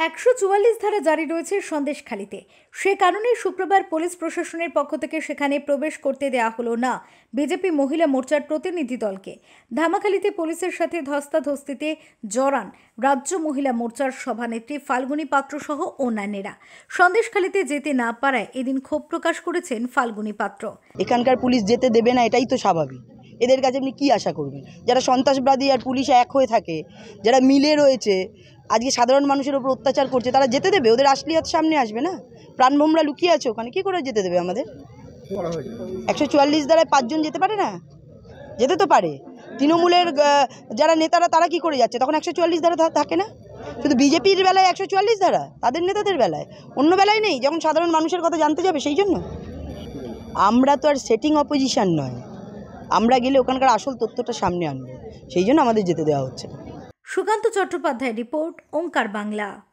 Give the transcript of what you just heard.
144 ধারা জারি রয়েছে সন্দেশখালীতে। সে কারণে শুক্রবার পুলিশ প্রশাসনের পক্ষ থেকে সেখানে প্রবেশ করতে দেওয়া হলো না বিজেপি মহিলা মোর্চার প্রতিনিধি দলকে। ধামাখালীতে পুলিশের সাথে ধস্তাধস্তিতে জড়ান রাজ্য মহিলা মোর্চার সভানেত্রী ফাল্গুনী পাত্র সহ অন্যান্যরা। সন্দেশখালীতে যেতে না পারায় এদিন ক্ষোভ প্রকাশ করেছেন ফাল্গুনী পাত্র। এখানকার পুলিশ যেতে দেবে না, এটাই তো স্বাভাবিক। এদের কাছে আপনি কী আশা করবেন? যারা সন্ত্রাসবাদী আর পুলিশ এক হয়ে থাকে, যারা মিলে রয়েছে, আজকে সাধারণ মানুষের উপর অত্যাচার করছে, তারা যেতে দেবে? ওদের আসলিয়াত সামনে আসবে না? প্রাণভোমরা লুকিয়ে আছে ওখানে, কী করে যেতে দেবে আমাদের? 144 দ্বারায় 5 জন যেতে পারে না? যেতে তো পারে। তৃণমূলের যারা নেতারা তারা কি করে যাচ্ছে? তখন 144 ধারা থাকে না? শুধু বিজেপির বেলায় 144 ধারা, তাদের নেতাদের বেলায়, অন্য বেলায় নেই? যখন সাধারণ মানুষের কথা জানতে যাবে সেই জন্য। আমরা তো আর সেটিং অপোজিশন নয়, আমরা গেলে ওখানকার আসল তথ্যটা সামনে আনবো, সেই জন্য আমাদের যেতে দেওয়া হচ্ছে না। সুকান্ত চট্টোপাধ্যায় রিপোর্ট, ওঙ্কার বাংলা।